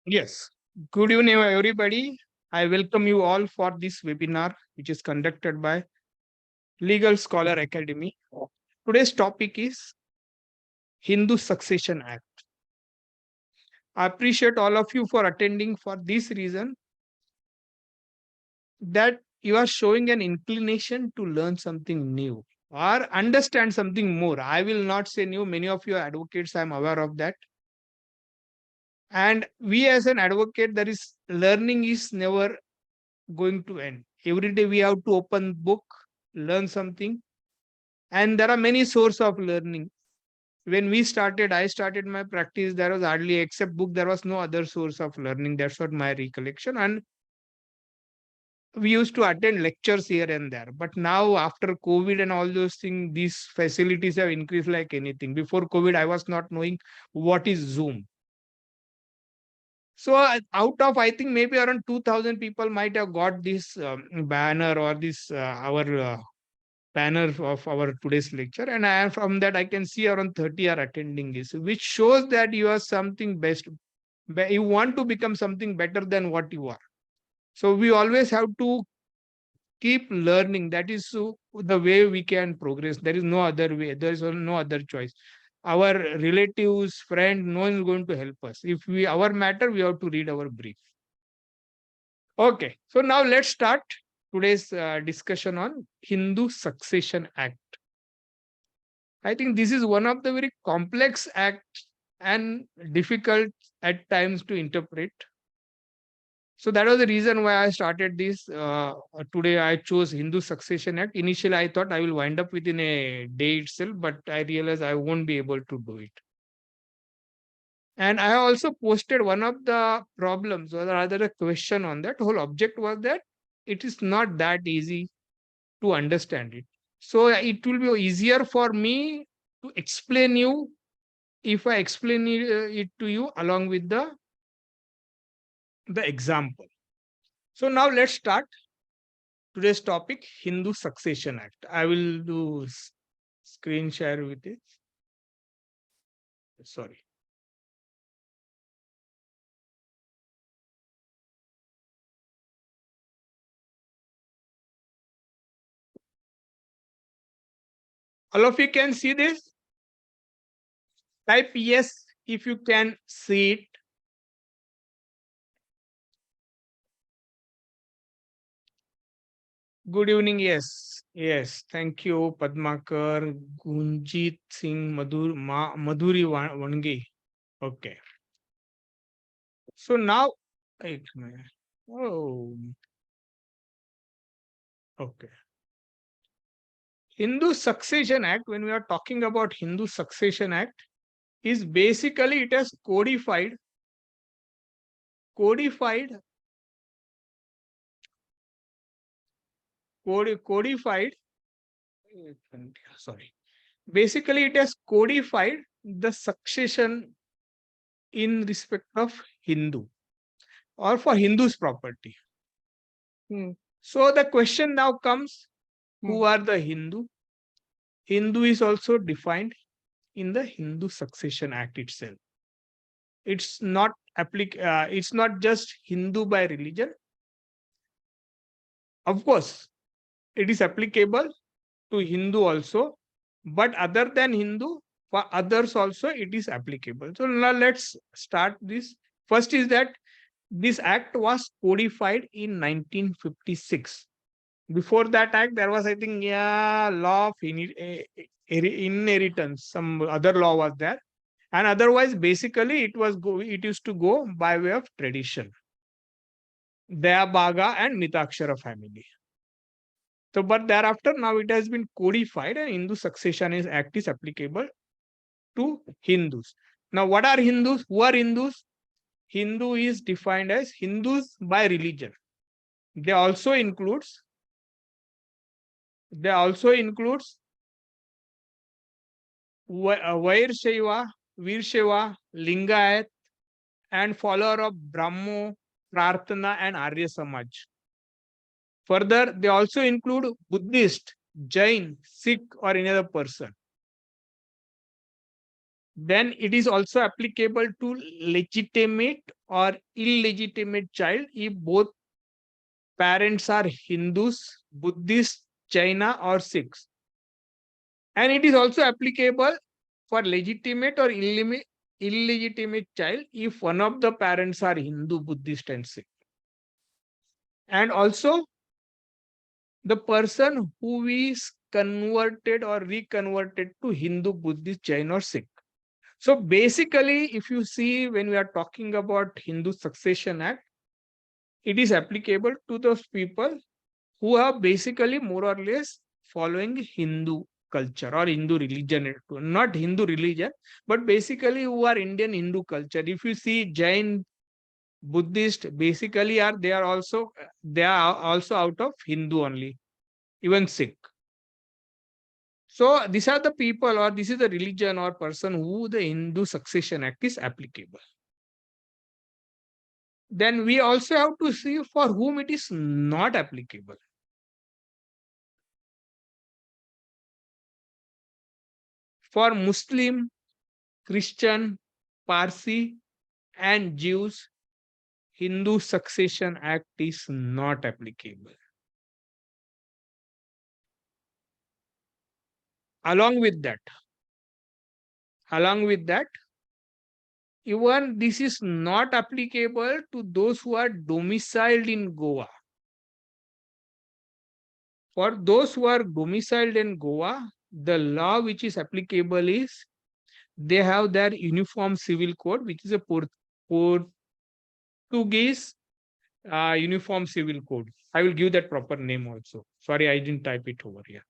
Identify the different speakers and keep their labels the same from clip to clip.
Speaker 1: Yes. Good evening, everybody. I welcome you all for this webinar, which is conducted by Legal Scholar Academy. Today's topic is Hindu Succession Act. I appreciate all of you for attending for this reason that you are showing an inclination to learn something new or understand something more. I will not say new. Many of you are advocates, I'm aware of that. And we as an advocate, there is learning is never going to end. Every day we have to open book, learn something, and there are many sources of learning. When I started my practice, there was hardly except book, there was no other source of learning. That's what my recollection. And we used to attend lectures here and there. But now after COVID and all those things, these facilities have increased like anything. Before COVID, I was not knowing what is Zoom. So out of I think maybe around 2,000 people might have got this banner or this our banner of our today's lecture, and from that I can see around 30 are attending this, which shows that you are something best. You want to become something better than what you are. So we always have to keep learning. That is the way we can progress. There is no other way. There is no other choice. Our relatives, friend, no one is going to help us. If we our matter, we have to read our brief. Okay, so now let's start today's discussion on Hindu Succession Act. I think this is one of the very complex acts and difficult at times to interpret. So that was the reason why I started this. Today I chose Hindu Succession Act. Initially, I thought I will wind up within a day itself, but I realized I won't be able to do it. And I also posted one of the problems, or rather a question on that. Whole object was that it is not that easy to understand it. So it will be easier for me to explain you if I explain it to you along with the example. So now let's start today's topic, Hindu Succession Act. I will do screen share with it. Sorry. All of you can see this? Type yes if you can see it. Good evening. Yes. Yes. Thank you, Padmakar, Gunjit Singh, Madhuri Vange. Okay. So now, oh, okay. Hindu Succession Act, when we are talking about Hindu Succession Act, is basically it has codified codified sorry, basically it has codified the succession in respect of Hindu or for Hindu's property. So the question now comes, who are the Hindu? Hindu is also defined in the Hindu Succession Act itself. It's not it's not just Hindu by religion. Of course, it is applicable to Hindu also, but other than Hindu, for others also it is applicable. So now let's start this. First is that this act was codified in 1956. Before that act, there was, I think, yeah, law of inheritance. Some other law was there, and otherwise, basically, it used to go by way of tradition. Dayabaga and Mitakshara family. So, but thereafter, now it has been codified, and Hindu Succession Act is applicable to Hindus. Now, what are Hindus? Who are Hindus? Hindu is defined as Hindus by religion. They also includes Vairshaiva, Virshaiva, Lingayat, and follower of Brahmo, Prarthana, and Arya Samaj. Further, they also include Buddhist, Jain, Sikh, or any other person. Then it is also applicable to legitimate or illegitimate child if both parents are Hindus, Buddhists, Jaina, or Sikhs. And it is also applicable for legitimate or illegitimate child if one of the parents are Hindu, Buddhist, and Sikh. And also the person who is converted or reconverted to Hindu, Buddhist, Jain, or Sikh. So basically, if you see, when we are talking about Hindu Succession Act, it is applicable to those people who are basically more or less following Hindu culture or Hindu religion, not Hindu religion, but basically who are Indian Hindu culture. If you see Jain, Buddhist, basically they are also out of Hindu only, even Sikh. So these are the people, or this is the religion or person who the Hindu Succession Act is applicable. Then we also have to see for whom it is not applicable. For Muslim, Christian, Parsi, and Jews, Hindu Succession Act is not applicable. Along with that, even this is not applicable to those who are domiciled in Goa. For those who are domiciled in Goa, the law which is applicable is they have their uniform civil code, which is a Portuguese uniform civil code. I will give that proper name also. Sorry, I didn't type it over here.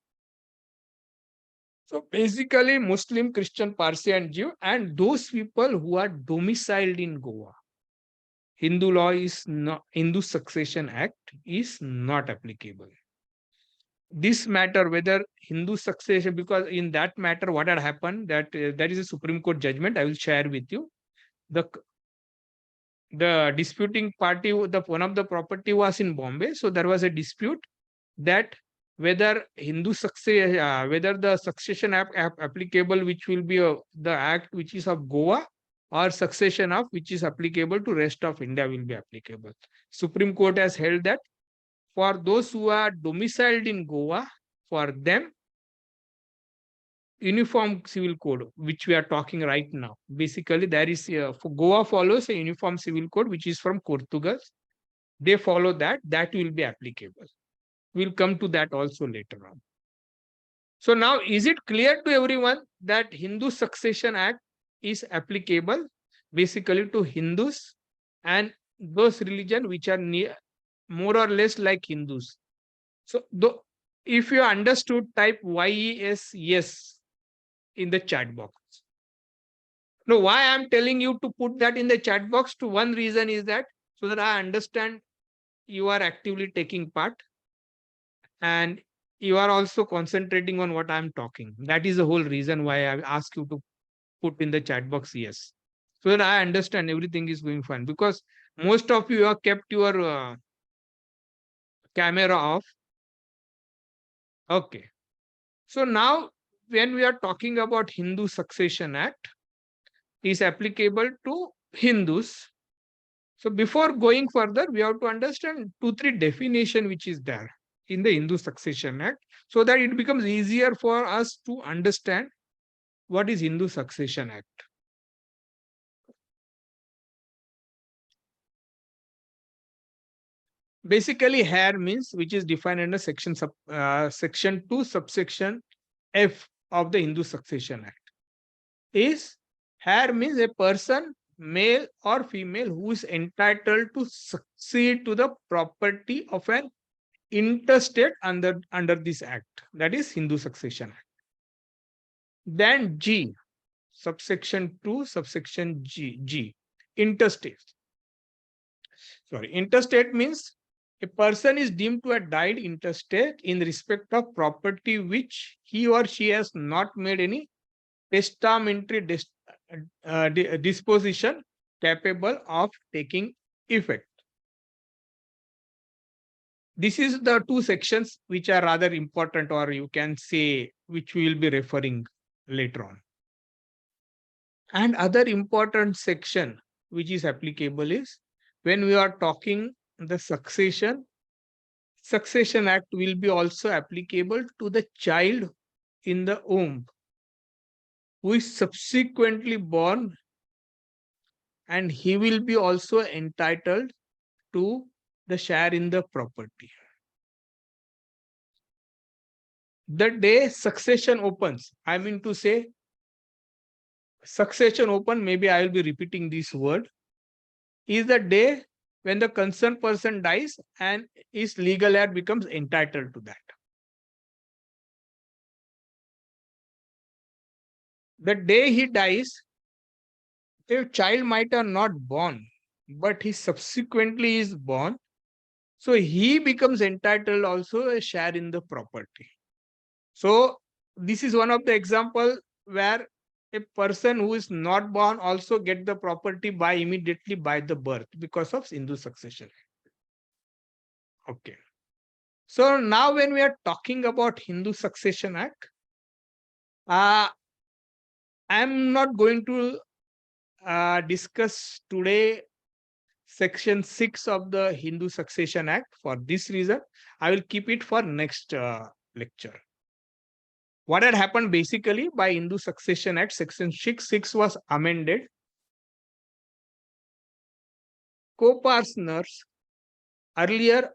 Speaker 1: So basically, Muslim, Christian, Parsi, and Jew, and those people who are domiciled in Goa. Hindu law is not, Hindu Succession Act is not applicable. This matter, whether Hindu succession, because in that matter, what had happened, that there is a Supreme Court judgment, I will share with you. The disputing party, one of the property was in Bombay, so there was a dispute that whether whether the succession act applicable, which will be the act which is of Goa, or succession of which is applicable to rest of India will be applicable. Supreme Court has held that for those who are domiciled in Goa, for them, uniform civil code, which we are talking right now. Basically, there is for Goa follows a uniform civil code, which is from Portugal. They follow that. That will be applicable. We'll come to that also later on. So now, is it clear to everyone that Hindu Succession Act is applicable basically to Hindus and those religion which are more or less like Hindus? So if you understood, type yes in the chat box. No, why I'm telling you to put that in the chat box, to one reason is that so that I understand you are actively taking part and you are also concentrating on what I'm talking. That is the whole reason why I ask you to put in the chat box yes, so that I understand everything is going fine, because most of you have kept your camera off. Okay. So now when we are talking about Hindu Succession Act is applicable to Hindus. So before going further, we have to understand 2-3 definition which is there in the Hindu Succession Act, so that it becomes easier for us to understand what is Hindu Succession Act. Basically, heir means, which is defined under section 2 subsection F of the Hindu Succession Act, is heir means a person, male or female, who is entitled to succeed to the property of an interstate under this act, that is Hindu Succession Act. Then G, subsection 2 subsection G, interstate. Interstate means a person is deemed to have died interstate in respect of property which he or she has not made any testamentary disposition capable of taking effect. This is the two sections which are rather important, or you can say which we will be referring later on. And other important section which is applicable is when we are talking the Succession Act will be also applicable to the child in the womb who is subsequently born, and he will be also entitled to the share in the property. The day succession opens, I mean to say, succession open, maybe I will be repeating this word, is the day when the concerned person dies and his legal heir becomes entitled to that. The day he dies, the child might have not born, but he subsequently is born, so he becomes entitled also a share in the property. So this is one of the example where a person who is not born also get the property by immediately by the birth because of Hindu succession. Okay. So now when we are talking about Hindu Succession Act, I am not going to discuss today section 6 of the Hindu Succession Act. For this reason, I will keep it for next lecture. What had happened basically by Hindu Succession Act, section 6 was amended. Co-partners, earlier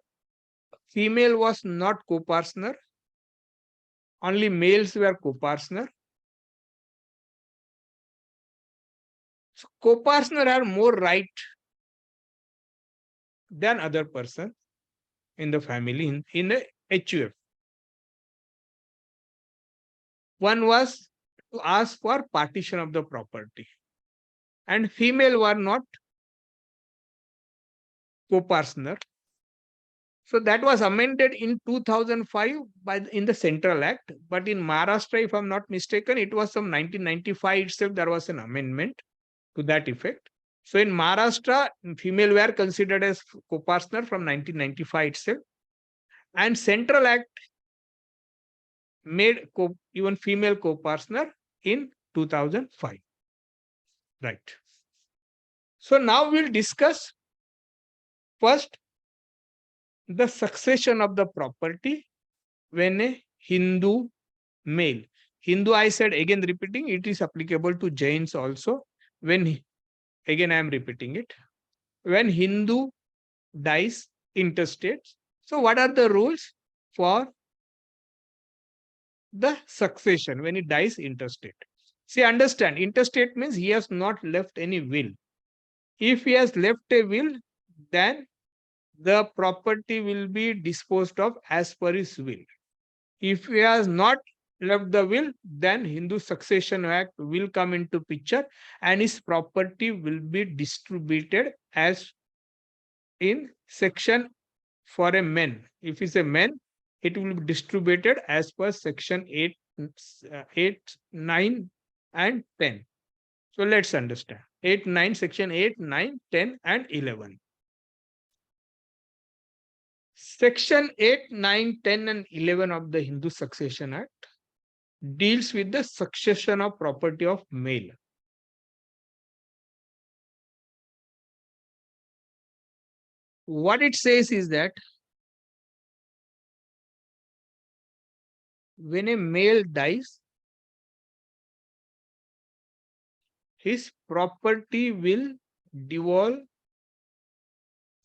Speaker 1: female was not co-partner, only males were co-partner. So co-partner had more right than other person in the family in the HUF. One was to ask for partition of the property, and female were not co-partner. So that was amended in 2005 in the Central Act, but in Maharashtra, if I'm not mistaken, it was from 1995 itself. There was an amendment to that effect. So in Maharashtra, female were considered as co-partner from 1995 itself, and Central Act made even female co-partner in 2005. Right. So now we'll discuss first the succession of the property when a Hindu male. Hindu, I said again repeating, it is applicable to Jains also. Again I am repeating it. When Hindu dies intestate, so what are the rules for the succession when he dies intestate? See, understand, intestate means he has not left any will. If he has left a will, then the property will be disposed of as per his will. If he has not left the will, then Hindu Succession Act will come into picture and his property will be distributed as in section for a man. If he's a man, it will be distributed as per section 8, 9 and 10. So let's understand. 8, 9, section 8, 9, 10 and 11. Section 8, 9, 10 and 11 of the Hindu Succession Act deals with the succession of property of male. What it says is that when a male dies, his property will devolve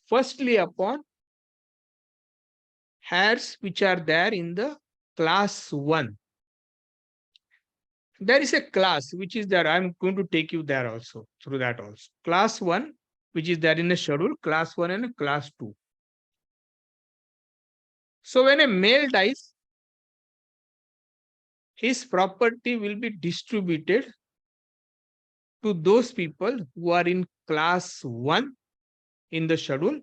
Speaker 1: firstly upon heirs which are there in the class 1. There is a class which is there. I'm going to take you there also, through that also. Class 1, which is there in the schedule, class 1 and class 2. So when a male dies, his property will be distributed to those people who are in class 1 in the schedule,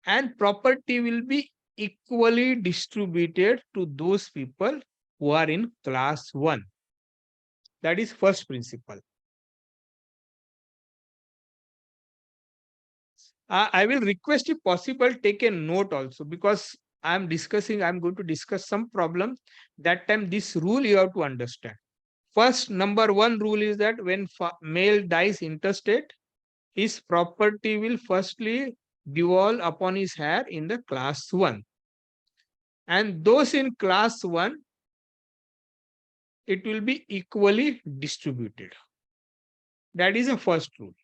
Speaker 1: and property will be equally distributed to those people who are in class 1. That is first principle. I will request if possible take a note also, because I'm going to discuss some problem. That time this rule you have to understand. First, number one rule is that when male dies intestate, his property will firstly devolve upon his heir in the class 1. And those in class 1, it will be equally distributed. That is the first rule.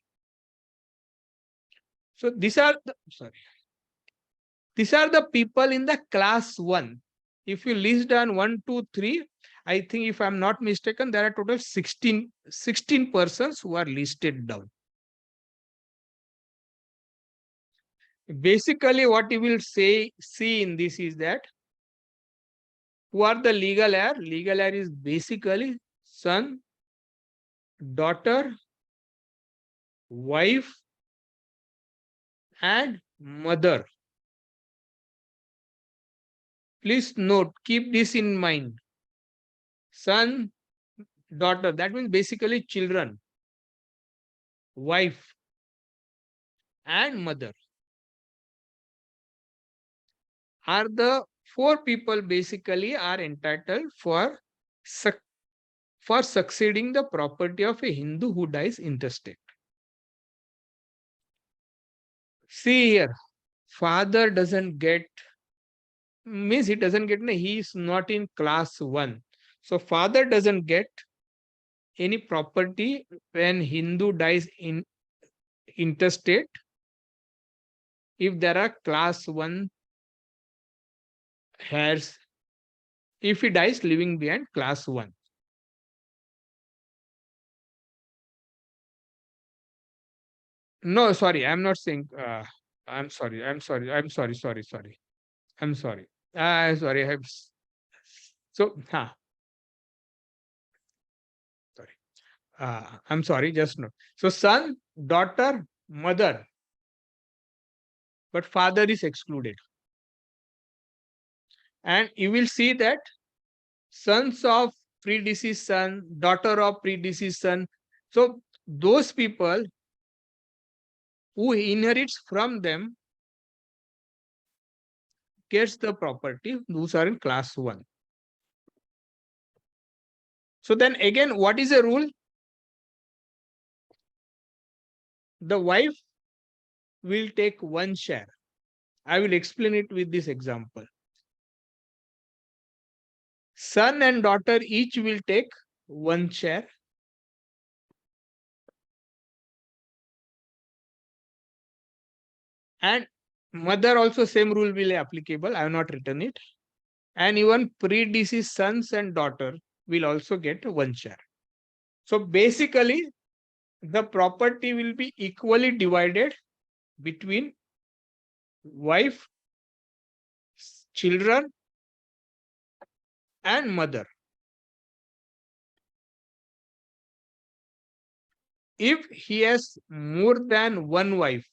Speaker 1: So these are the people in the class 1. If you list down 1, 2, 3, I think if I'm not mistaken, there are total 16 persons who are listed down. Basically, what you will see in this is that who are the legal heir? Legal heir is basically son, daughter, wife, and mother. Please note, keep this in mind. Son, daughter, that means basically children, wife, and mother are the 4 people basically are entitled for succeeding the property of a Hindu who dies intestate. See here, father doesn't get, means he doesn't get, he is not in class 1. So father doesn't get any property when Hindu dies in intestate if there are class 1 heirs, if he dies leaving behind class 1. No, sorry, I'm not saying. I'm sorry. Sorry. I'm sorry. Sorry. So, sorry. I'm sorry. Just no. So, son, daughter, mother, but father is excluded. And you will see that sons of predeceased son, daughter of predeceased son. So, those people who inherits from them gets the property, those are in class 1. So then again, what is the rule? The wife will take 1 share. I will explain it with this example. Son and daughter each will take 1 share. And mother also same rule will be applicable. I have not written it. And even predeceased sons and daughter will also get 1 share. So basically, the property will be equally divided between wife, children, and mother. If he has more than 1 wife,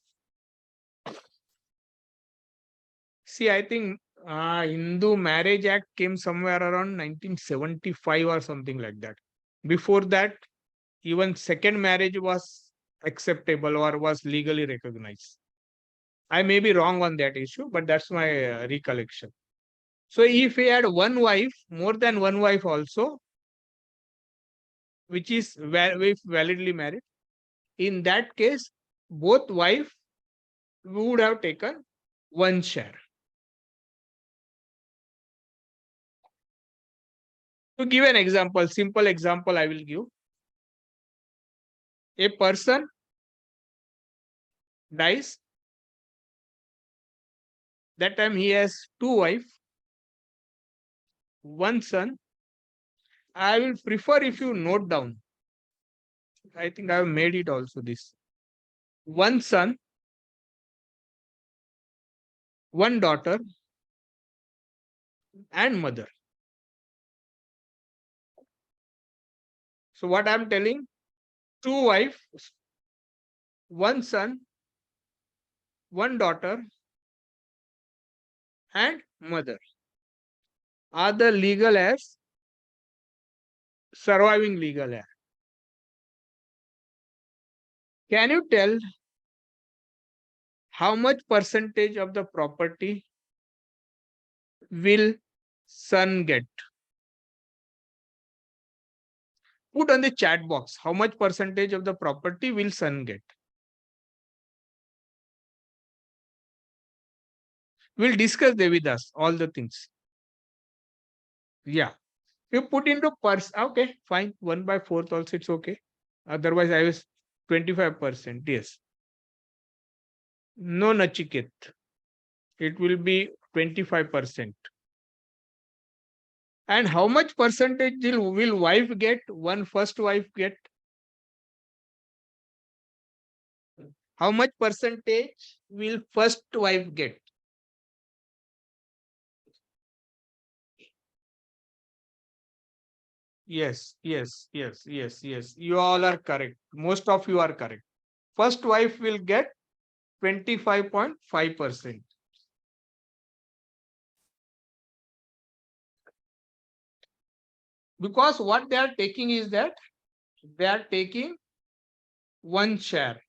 Speaker 1: see, I think Hindu Marriage Act came somewhere around 1975 or something like that. Before that, even second marriage was acceptable or was legally recognized. I may be wrong on that issue, but that's my recollection. So if he had 1 wife, more than 1 wife also, which is validly married, in that case, both wife would have taken 1 share. To give an example, simple example I will give. A person dies. That time he has 2 wives, 1 son. I will prefer if you note down. I think I have made it also this. 1 son, 1 daughter, and mother. So what I am telling, 2 wives, 1 son, 1 daughter, and mother are the legal heirs, surviving legal heir. Can you tell how much percentage of the property will son get? put on the chat box how much percentage of the property will son get. We'll discuss Devidas, all the things. Yeah. You put into okay, fine. 1/4 also it's okay. Otherwise, I was 25%. Yes. No, Nachiket. It will be 25%. And how much percentage will wife get? One first wife get? How much percentage will first wife get? Yes, yes, yes, yes, yes. You all are correct. Most of you are correct. First wife will get 25.5%. Because what they are taking is that they are taking one share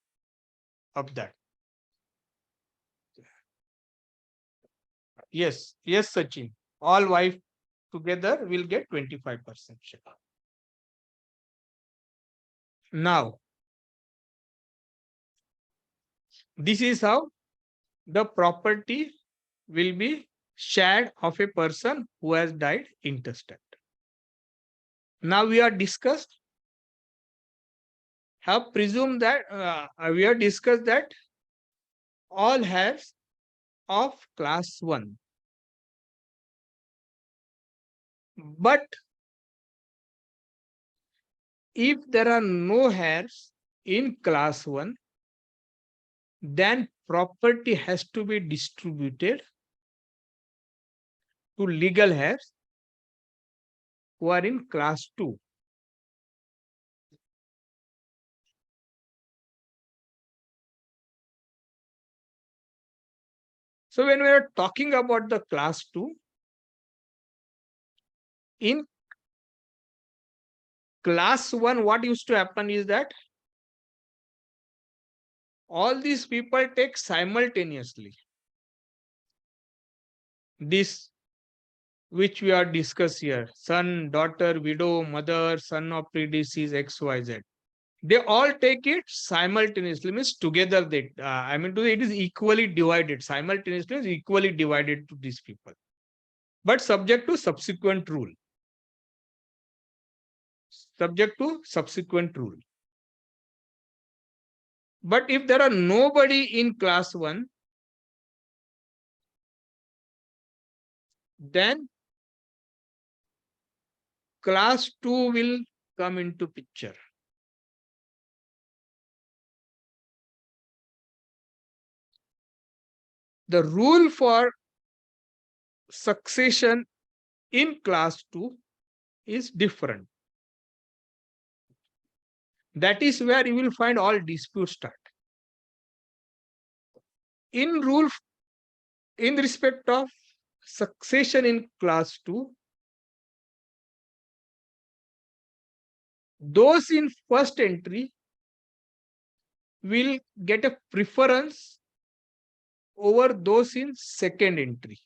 Speaker 1: of that. Yes, yes, Sachin. All wife together will get 25% share. Now, this is how the property will be shared of a person who has died intestate. Now we are discussed, have presumed that we have discussed that all heirs of class 1. But if there are no heirs in class 1, then property has to be distributed to legal heirs who are in class 2. So when we are talking about the class 2, in class 1, what used to happen is that all these people take simultaneously this which we are discuss here: son, daughter, widow, mother, son of predeceased, XYZ. They all take it simultaneously, means together. They, it is equally divided. Simultaneously is equally divided to these people, but subject to subsequent rule. Subject to subsequent rule. But if there are nobody in class 1, then class 2 will come into picture. The rule for succession in class 2 is different. That is where you will find all disputes start. In rule, in respect of succession in class 2, those in first entry will get a preference over those in second entry.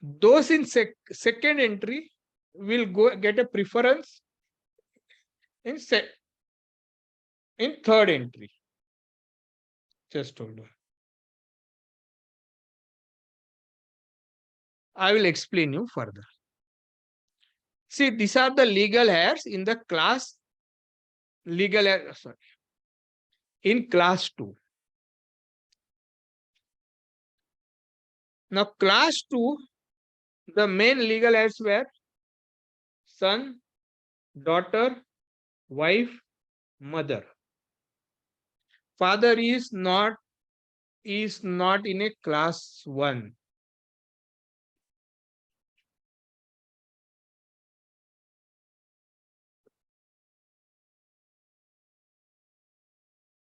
Speaker 1: Those in second entry will get a preference in third entry. Just hold on. I will explain you further. See, these are the legal heirs in the class in class 2. Now, class 2, the main legal heirs were son, daughter, wife, mother. Father is not in a class 1.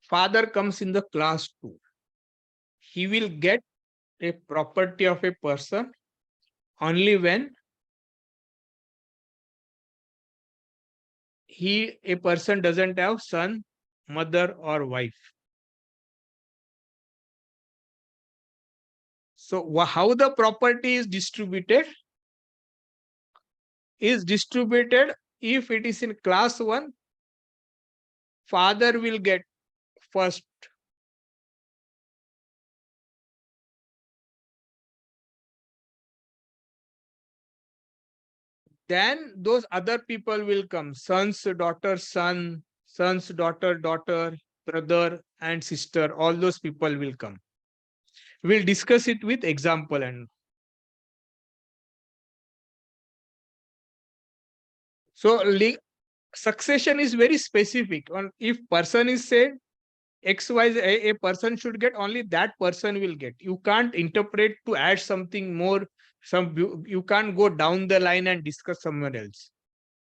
Speaker 1: Father comes in the class 2. He will get a property of a person only when a person doesn't have son, mother, or wife. So how the property is distributed if it is in class 1, father will get first. Then those other people will come, sons, daughter, son, sons, daughter, daughter, brother and sister. All those people will come. We'll discuss it with example. And so succession is very specific. If person is said XY, a person should get, only that person will get. You can't interpret to add something more. You can't go down the line and discuss someone else.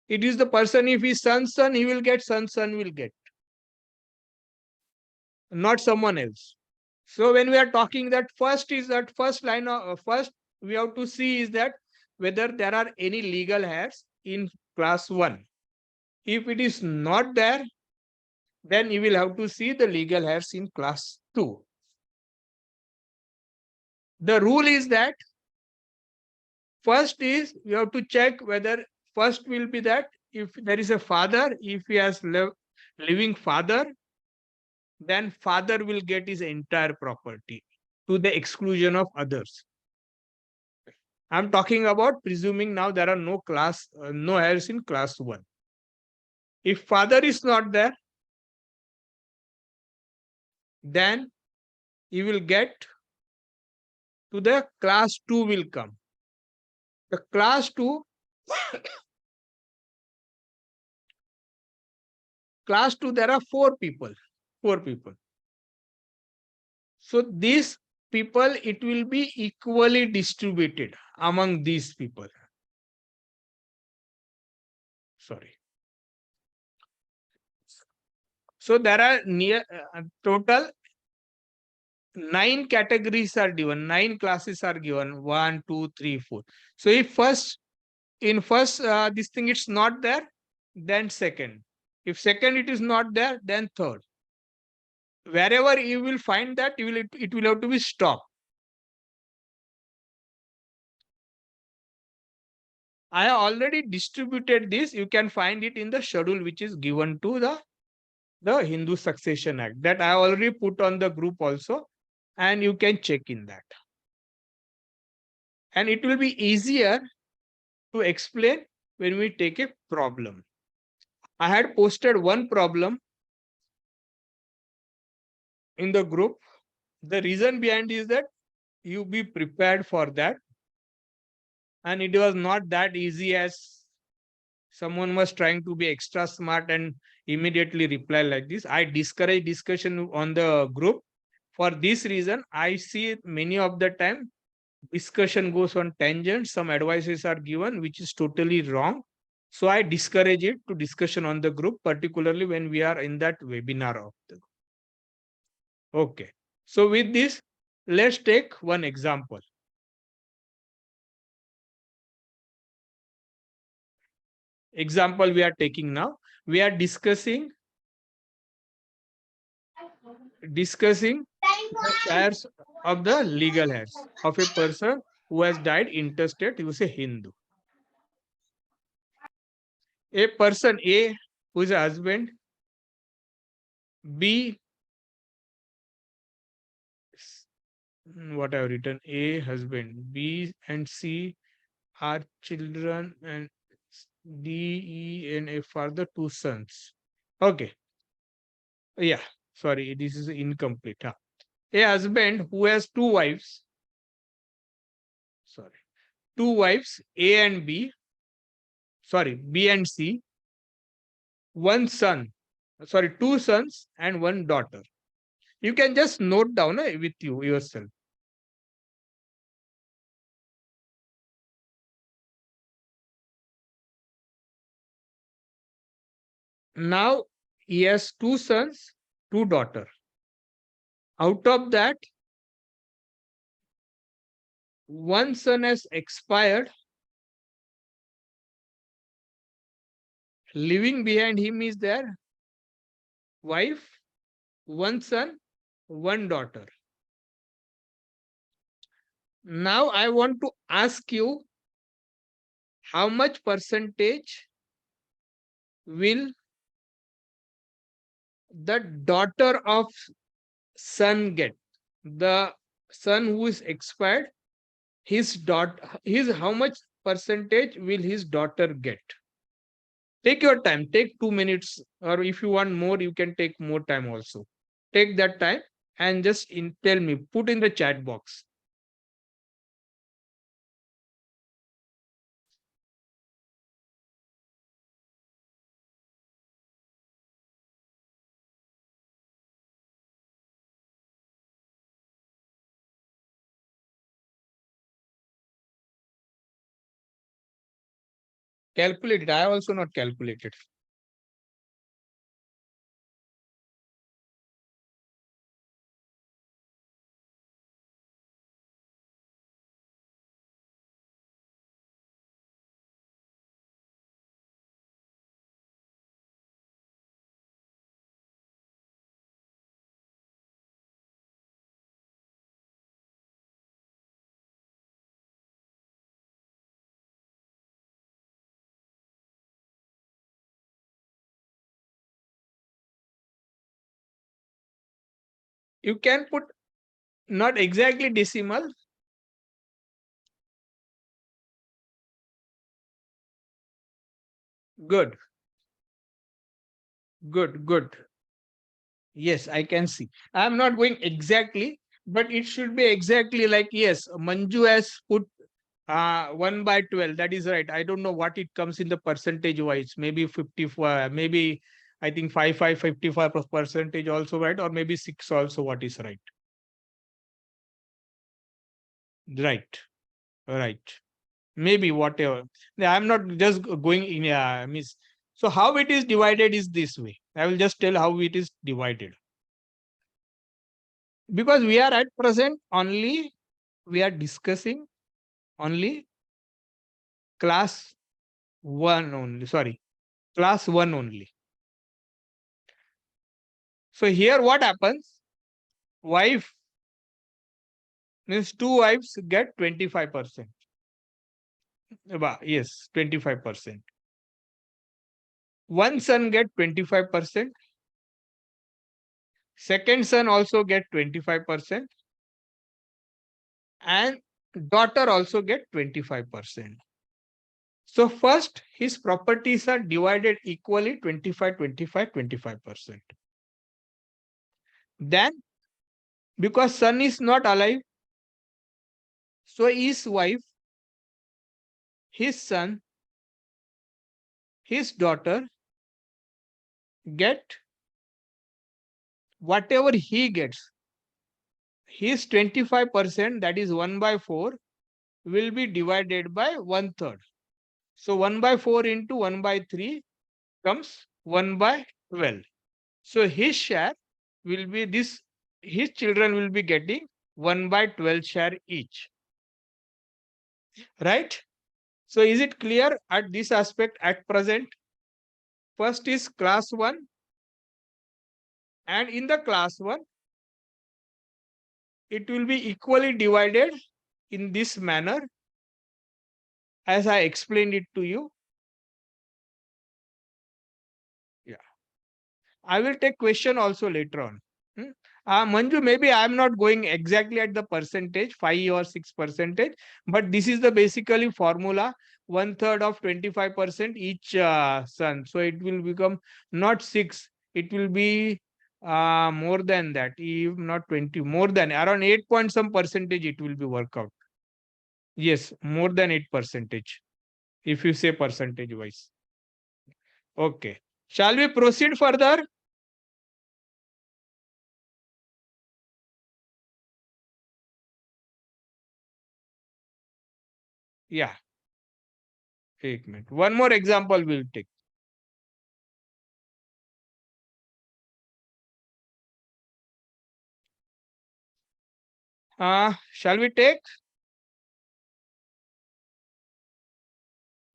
Speaker 1: It is the person, if he's son, he will get, son will get, not someone else. So when we are talking that first line of first, we have to see is that whether there are any legal heirs in class 1. If it is not there, then you will have to see the legal heirs in class 2. The rule is that first is you have to check whether first will be that if there is a father, if he has living father, then father will get his entire property to the exclusion of others. I'm talking about presuming now there are no heirs in class 1. If father is not there, then he will get to the class 2 will come. The class 2, there are 4 people. 4 people. So these people, it will be equally distributed among these people. Sorry. So there are total 9 categories are given, 9 classes are given, 1, 2, 3, 4. So if in first this thing it's not there, then second. If second it is not there, then third. Wherever you will find that, it will have to be stopped. I have already distributed this. You can find it in the schedule which is given to the Hindu Succession Act, that I already put on the group also, and you can check in that. And it will be easier to explain when we take a problem. I had posted one problem in the group. The reason behind is that you be prepared for that. And it was not that easy as someone was trying to be extra smart and immediately reply like this. I discourage discussion on the group. For this reason, I see many of the time discussion goes on tangent. Some advices are given, which is totally wrong. So I discourage it to discussion on the group, particularly when we are in that webinar of the group. Okay. So with this, let's take one example. Example we are taking now. We are discussing the shares of the legal heirs of a person who has died intestate. He was a Hindu. A person A, who is a husband, B, what I have written, A, husband, B and C are children, and D, E, and F are the 2 sons. Okay. Yeah, sorry, this is incomplete. Huh? A husband who has 2 wives, sorry, 2 wives, A and B, sorry, B and C, 1 son, sorry, 2 sons and 1 daughter. You can just note down with you yourself. Now he has 2 sons, 2 daughters. Out of that, 1 son has expired. Living behind him is their wife, 1 son, 1 daughter. Now I want to ask you how much percentage will the daughter of son get? The son who is expired, his how much percentage will his daughter get? Take your time, take 2 minutes, or if you want more, you can take more time also. Take that time and just tell me, put in the chat box. Calculate it. I also not calculated. You can put not exactly decimal. Good, good. Yes, I can see. I'm not going exactly, but it should be exactly like, yes, Manju has put 1 by 12. That is right. I don't know what it comes in the percentage wise. Maybe 54, maybe I think 55 percentage also right, or maybe 6 also what is right. Right, right. Maybe whatever. I'm not just going in, miss. So how it is divided is this way. I will just tell how it is divided. Because we are at present only, we are discussing only class 1 only, sorry, class 1 only. So here what happens? Wife means 2 wives get 25%. Yes, 25%. One son get 25%. Second son also get 25%. And daughter also get 25%. So first his properties are divided equally 25, 25, 25%. Then because son is not alive, so his wife, his son, his daughter get whatever he gets. His 25%, that is 1 by 4, will be divided by 1/3. So 1 by 4 into 1 by 3 comes 1 by 12. So his share will be this, his children will be getting 1 by 12 share each. Right? So is it clear at this aspect at present? First is class 1, and in the class 1, it will be equally divided in this manner as I explained it to you. Yeah. I will take question also later on. Hmm? Manju, maybe I am not going exactly at the percentage, 5 or 6%, but this is the basically formula, 1/3 of 25% each son. So it will become not 6, it will be more than that, if not 20, more than around 8 point some percentage it will be work out. Yes, more than 8%, if you say percentage wise. Okay. Shall we proceed further? Yeah. एक minute. One more example we'll take. Shall we take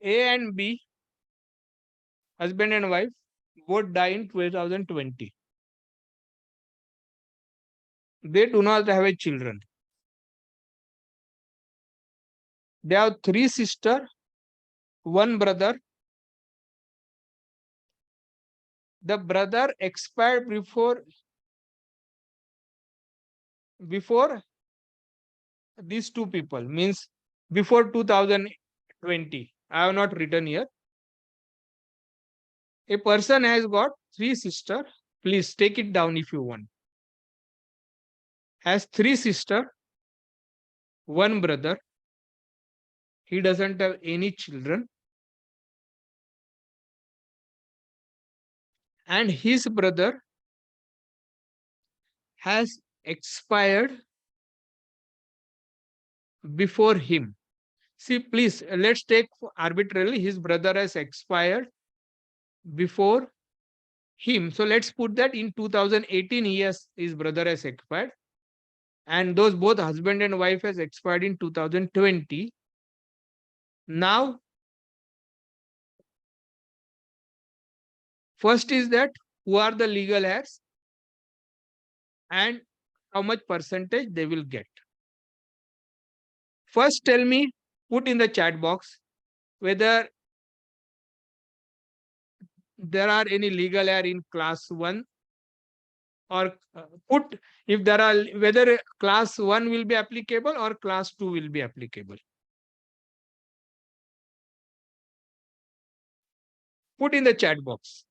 Speaker 1: A and B, husband and wife, both die in 2020. They do not have a children. They have 3 sisters, 1 brother, the brother expired before these two people, means before 2020. I have not written here. A person has got three sisters. Please take it down if you want. Has three sisters, one brother. He doesn't have any children. And his brother has expired before him. See, please, let's take arbitrarily his brother has expired before him. So let's put that in 2018 his brother has expired, and those both husband and wife has expired in 2020. Now, first is that who are the legal heirs and how much percentage they will get. First, tell me, put in the chat box whether there are any legal heir in class 1, or put if there are, whether class 1 will be applicable or class 2 will be applicable. Put in the chat box.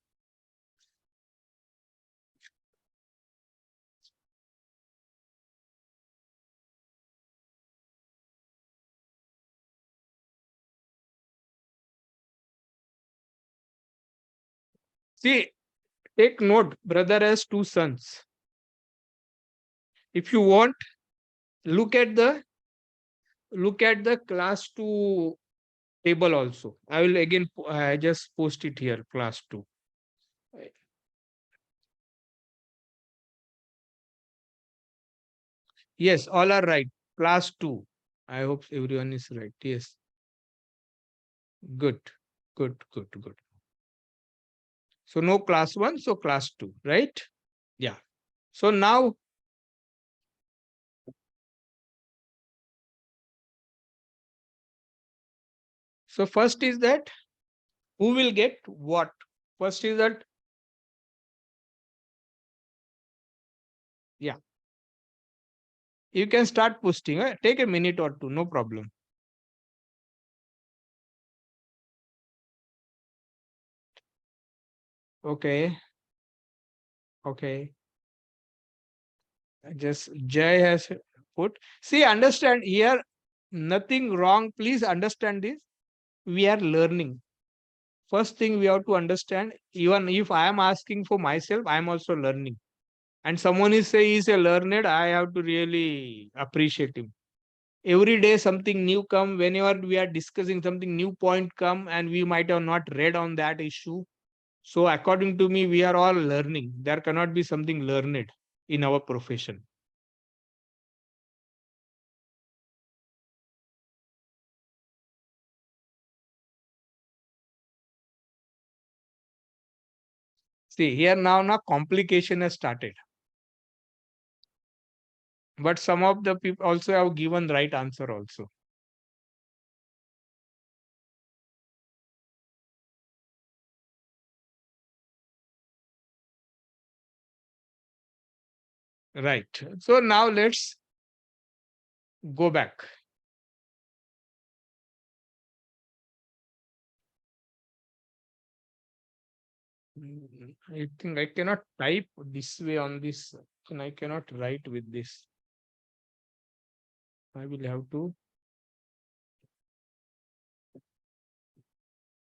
Speaker 1: See, take note, brother has two sons. If you want, look at the class 2 table also. I will again just post it here, class 2. Yes, all are right. Class 2. I hope everyone is right. Yes. Good. Good. So no class 1, so class 2, right? Yeah. So now, so first is that who will get what? First is that, yeah. You can start posting. Take a minute or two, no problem. Okay. Okay. Just Jay has put. See, understand here, nothing wrong. Please understand this. We are learning. First thing we have to understand, even if I am asking for myself, I am also learning. And someone is saying he's a learned, I have to really appreciate him. Every day something new come. Whenever we are discussing something, new point come, and we might have not read on that issue. So according to me, we are all learning. There cannot be something learned in our profession. See here, now complication has started. But some of the people also have given right answer also. Right. So now let's go back. I think I cannot type this way on this, and I cannot write with this. I will have to.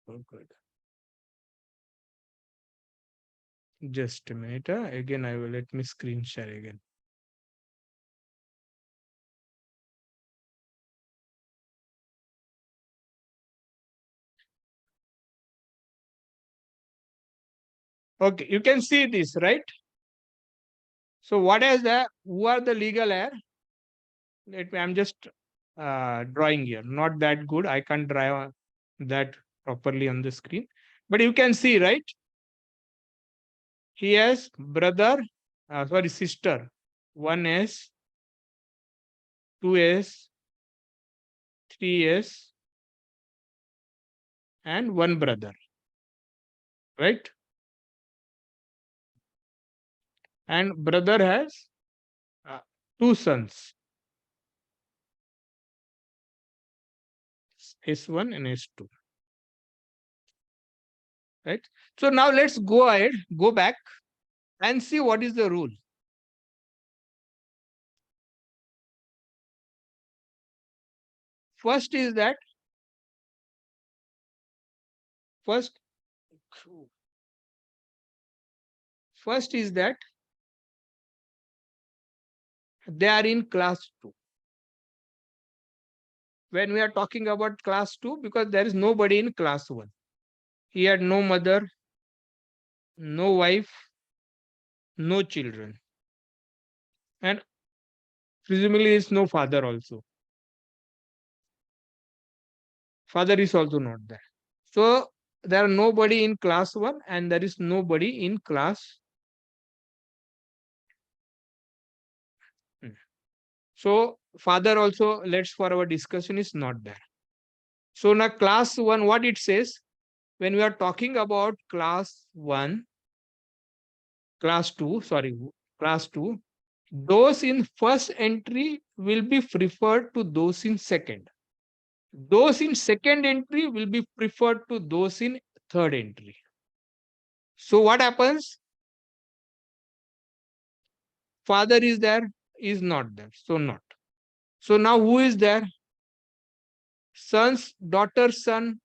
Speaker 1: Oh, good. Just a minute. Again, I will let me screen share again. Okay, you can see this, right? So what is the, who are the legal heir? Let me, I'm just drawing here. Not that good. I can't draw that properly on the screen. But you can see, right? He has brother, sorry, sister. 1S, 2S, 3S, and one brother. Right? and brother has two sons, S1 and S2. Right? So now let's go ahead, go back and see what is the rule. First is that first first is that they are in class 2. When we are talking about class 2, because there is nobody in class 1. He had no mother, no wife, no children, and presumably is no father also. Father is also not there. So there are nobody in class 1 and there is nobody in class. So father also, let's for our discussion, is not there. So now class 1, what it says, when we are talking about class 1, class 2, sorry, class 2, those in first entry will be preferred to those in second. Those in second entry will be preferred to those in third entry. So what happens? Father is there, is not there. So not. So now who is there? Sons, daughter, son?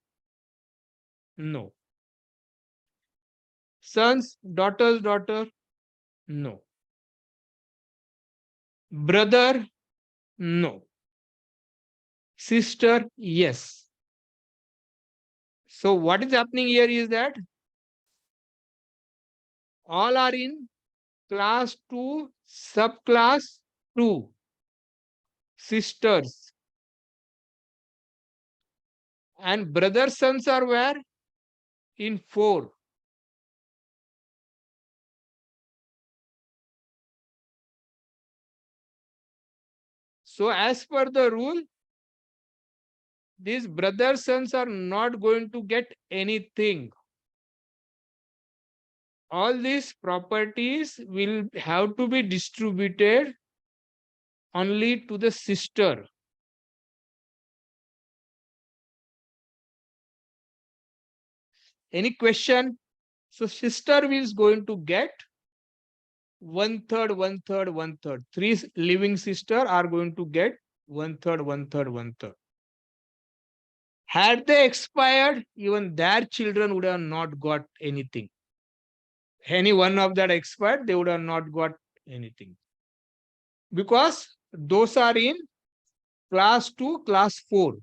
Speaker 1: No. Sons, daughters, daughter? No. Brother? No. Sister? Yes. So what is happening here is that all are in class 2, subclass 2. Sisters. And brother sons are where? In 4. So as per the rule, these brother sons are not going to get anything. All these properties will have to be distributed only to the sister. Any question? So sister is going to get 1/3, 1/3, 1/3. 3 living sister are going to get 1/3, 1/3, 1/3. Had they expired, even their children would have not got anything. Any one of that expired, they would have not got anything. Because those are in class 2, class 4.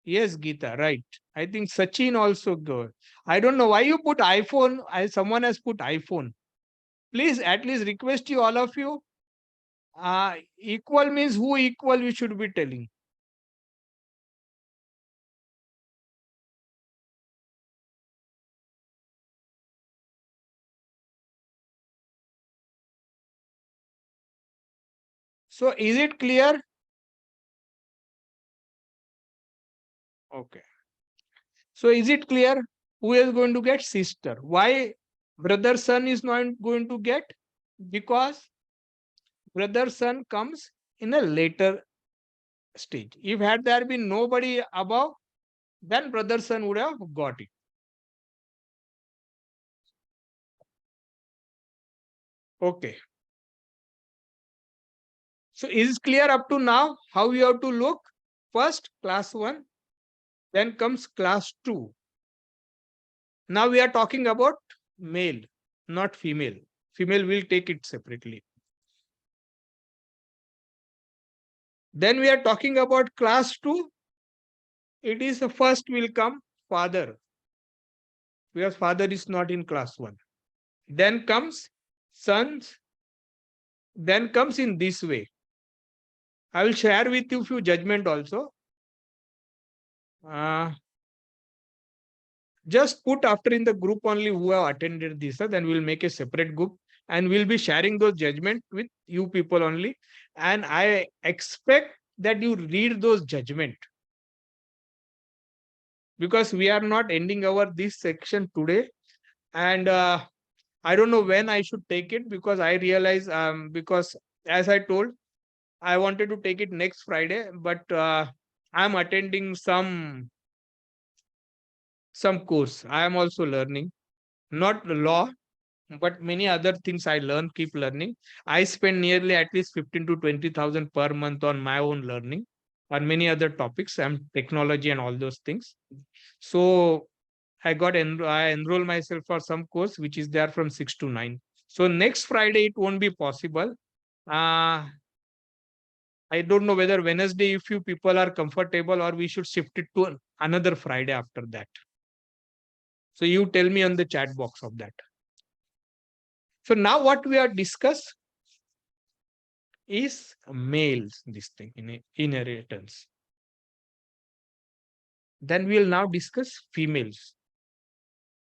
Speaker 1: Yes, Geeta, right. I think Sachin also go. I don't know why you put iPhone. Someone has put iPhone. Please at least request you, all of you. Equal means who equal you should be telling. So is it clear? Okay. So is it clear who is going to get? Sister. Why brother son is not going to get? Because brother son comes in a later stage. If had there been nobody above, then brother son would have got it. Okay. So is it clear up to now how you have to look? First class 1, then comes class 2. Now we are talking about male, not female. Female will take it separately. Then we are talking about class 2. It is the first will come father, because father is not in class 1. Then comes sons. Then comes in this way. I will share with you few judgment also. Just put after in the group only who have attended this, then we'll make a separate group and we'll be sharing those judgment with you people only. And I expect that you read those judgment. because we are not ending our this section today. And I don't know when I should take it, because I realize, because as I told, I wanted to take it next Friday, but I'm attending some course. I am also learning, not law, but many other things I learn, keep learning. I spend nearly at least 15 to 20,000 per month on my own learning, on many other topics and technology and all those things. So I enroll myself for some course which is there from 6 to 9. So next Friday it won't be possible. Uh, I don't know whether Wednesday, if you people are comfortable, or we should shift it to another Friday after that. So you tell me on the chat box of that. So now what we are discuss is males, this thing in inheritance. Then we'll now discuss females.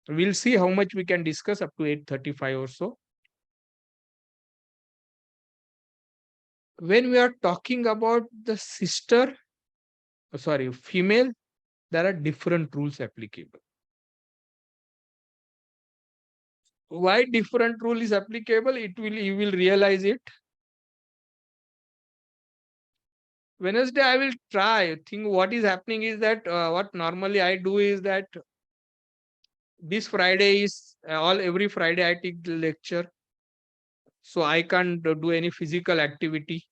Speaker 1: We'll see how much we can discuss up to 8:35 or so. When we are talking about the sister, sorry, female, there are different rules applicable. Why different rule is applicable? You will realize it. Wednesday, I will try. Think what is happening is that what normally I do is that this Friday is every Friday I take the lecture, so I can't do any physical activity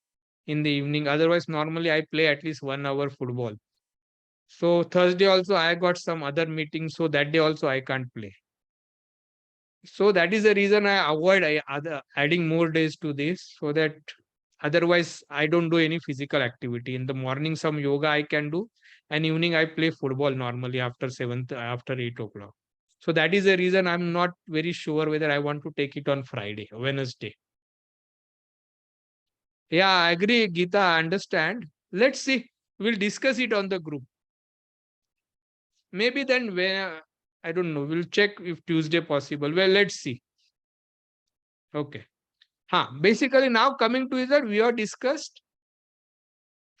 Speaker 1: in the evening. Otherwise, normally I play at least 1 hour football. So Thursday also I got some other meetings, so that day also I can't play. So that is the reason I avoid adding more days to this, so that otherwise I don't do any physical activity. In the morning, some yoga I can do, and evening I play football normally after 8 o'clock. So that is the reason I'm not very sure whether I want to take it on Friday or Wednesday. Yeah, I agree, Geeta. I understand. Let's see. We'll discuss it on the group. Maybe then when I don't know. We'll check if Tuesday possible. Well, let's see. Okay. Basically, now coming to is that we have discussed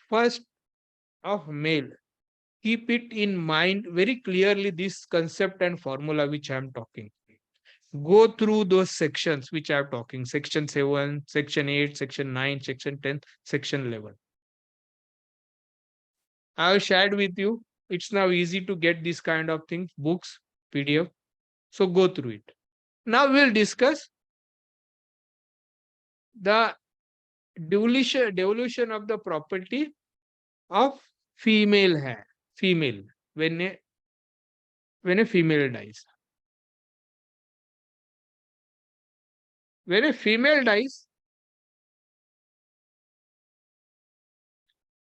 Speaker 1: first of male. Keep it in mind very clearly, this concept and formula which I am talking. Go through those sections which I am talking. Section 7, section 8, section 9, section 10, section 11. I have shared with you. It's now easy to get this kind of things, books, PDF. So go through it. Now we'll discuss the devolution of the property of female hair. Female. When a female dies. When a female dies,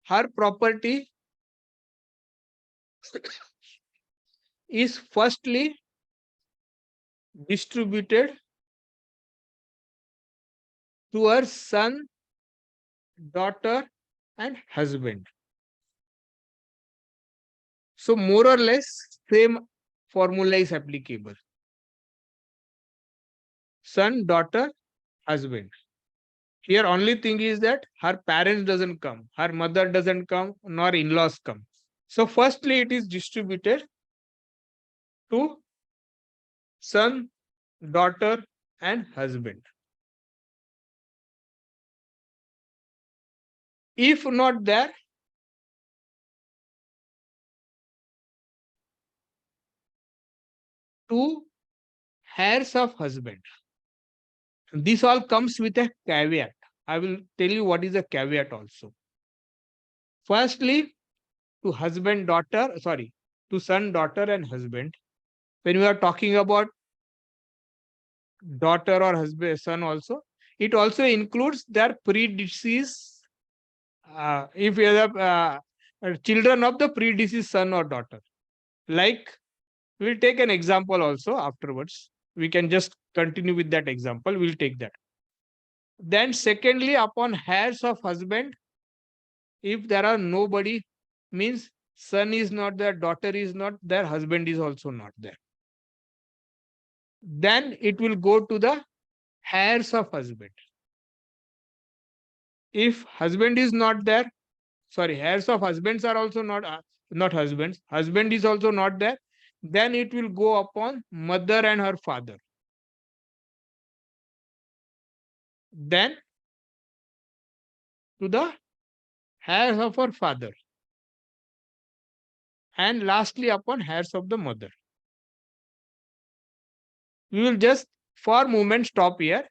Speaker 1: her property is firstly distributed to her son, daughter, and husband. So more or less same formula is applicable. Son, daughter, husband. Here only thing is that her parents doesn't come, her mother doesn't come, nor in-laws come. So firstly it is distributed to son, daughter, and husband. If not there, to heirs of husband. This all comes with a caveat. I will tell you what is a caveat also. Firstly, to to son, daughter, and husband. When we are talking about daughter or husband, son also, it also includes their predeceased, if you have children of the predeceased son or daughter. Like, we'll take an example also afterwards. We can just continue with that example. We'll take that. Then, secondly, upon heirs of husband, if there are nobody, means son is not there, daughter is not there, husband is also not there. Then it will go to the heirs of husband. If husband is not there, heirs of husbands are also not, not husband. Husband is also not there. Then it will go upon mother and her father. Then to the heirs of her father. And lastly upon heirs of the mother. We will just for moment stop here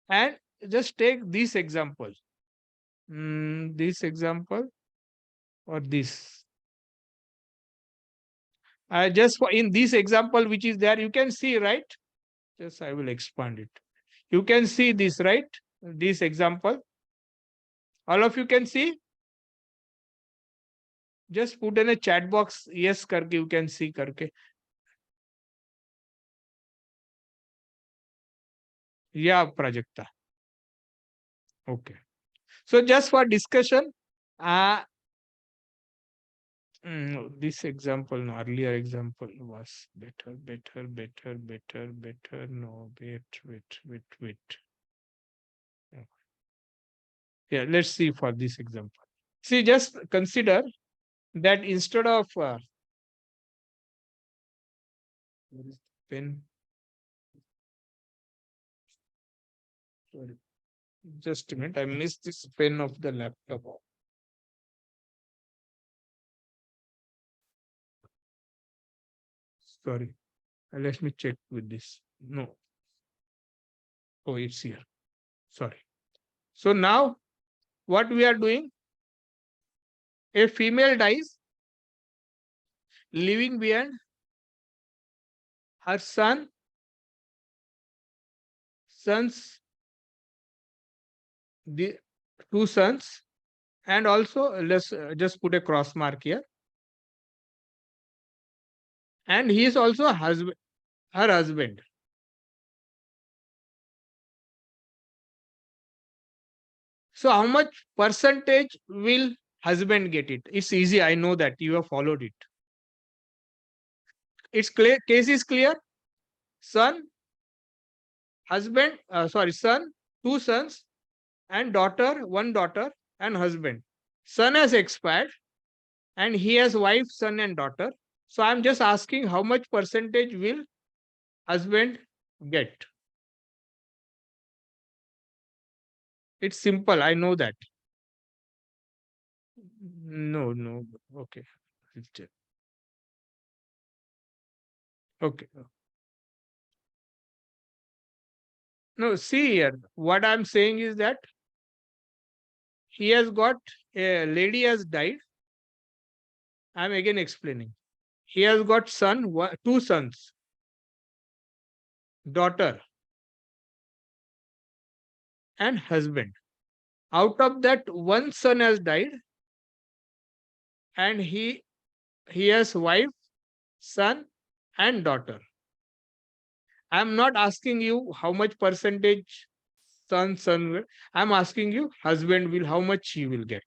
Speaker 1: and just take this example. This example or this. Just for in this example which is there, you can see, right? Just I will expand it. You can see this, right? This example. All of you can see? Just put in a chat box, yes, karke, you can see karke. Yeah, Prajakta. Okay. So just for discussion, uh, no, this example, no, earlier example was better, better, better, better, better. No, wait. Yeah, let's see for this example. See, just consider that instead of where is the pen? Sorry. Just a minute, I missed this pen of the laptop. Sorry. Let me check with this. No. Oh, it's here. Sorry. So now what we are doing? A female dies, leaving behind her sons, the two sons, and also let's just put a cross mark here. And he is also husband, her husband. So how much percentage will husband get it? It's easy. I know that you have followed it. It's clear. Case is clear. Son, husband, son, two sons, and daughter, one daughter, and husband. Son has expired, and he has wife, son, and daughter. So I'm just asking how much percentage will husband get? It's simple. I know that. No. Okay. Okay. No, see here. What I'm saying is that he has got a lady has died. I'm again explaining. He has got two sons, daughter, and husband. Out of that, one son has died, and he has wife, son, and daughter. I'm not asking you how much percentage son will. I'm asking you husband will how much he will get.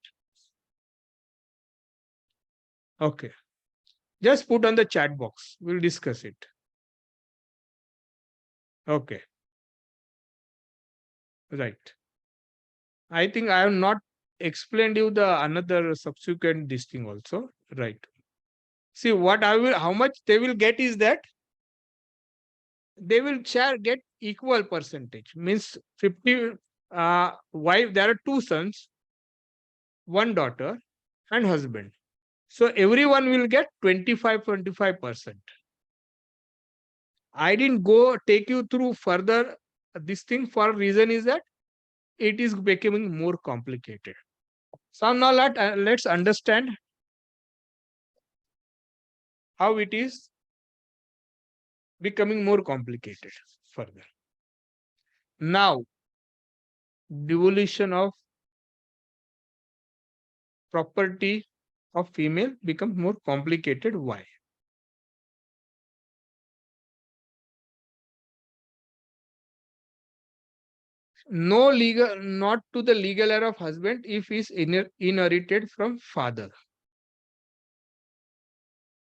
Speaker 1: Okay. Just put on the chat box. We'll discuss it. Okay. Right. I think I have not explained you the another subsequent this thing also. Right. See what I will how much they will get is that they will share get equal percentage. Means 50 wife, there are two sons, one daughter, and husband. So everyone will get 25%. I didn't go take you through further this thing for a reason is that it is becoming more complicated. So now let's understand how it is becoming more complicated further. Now, devolution of property of female becomes more complicated. Why? No legal, not to the legal heir of husband if is inherited from father.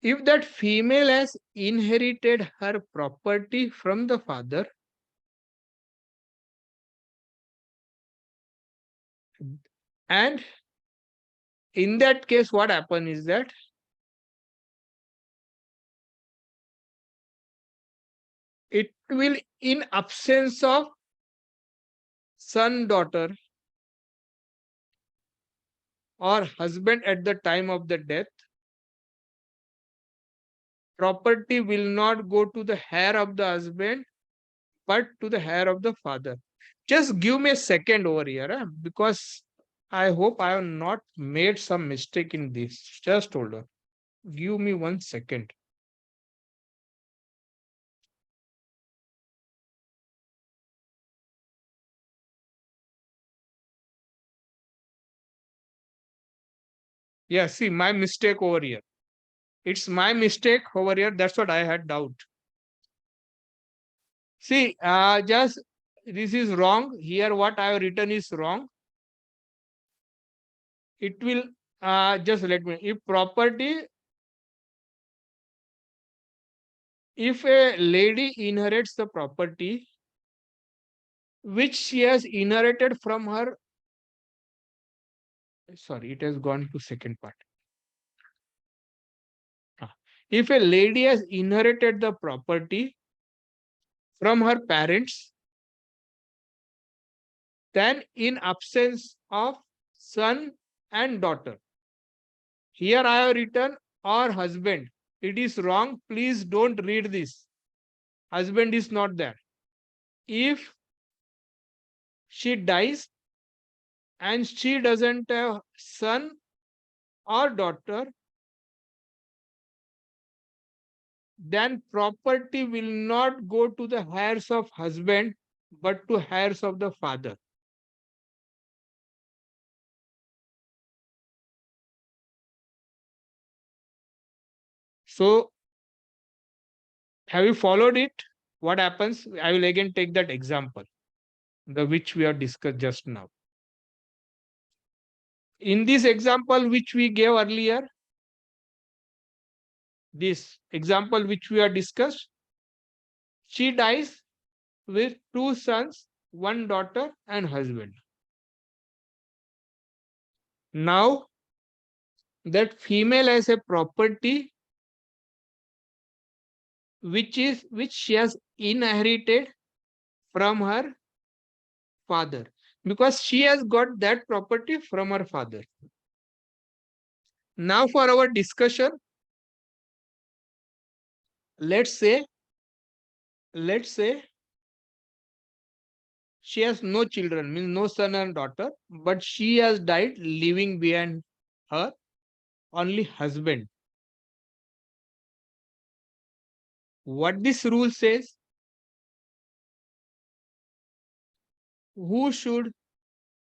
Speaker 1: If that female has inherited her property from the father, and in that case, what happens is that it will, in absence of son, daughter, or husband at the time of the death, property will not go to the heir of the husband, but to the heir of the father. Just give me a second over here, because I hope I have not made some mistake in this. Just hold on. Give me 1 second. Yeah, see, my mistake over here. It's my mistake over here. That's what I had doubt. See, just this is wrong. Here, what I have written is wrong. It will just let me. If property, if a lady inherits the property which she has inherited from her, sorry, it has gone to second part. If a lady has inherited the property from her parents, then in absence of son and daughter, here I have written or husband. It is wrong. Please don't read this. Husband is not there. If she dies and she doesn't have son or daughter, then property will not go to the heirs of husband, but to heirs of the father. So, have you followed it? What happens? I will again take that example, the which we have discussed just now. In this example which we gave earlier, this example which we have discussed, she dies with 2 sons, 1 daughter, and husband. Now, that female has a property which she has inherited from her father, because she has got that property from her father. Now, for our discussion, let's say she has no children, means no son and daughter, but she has died leaving behind her only husband. What this rule says, who should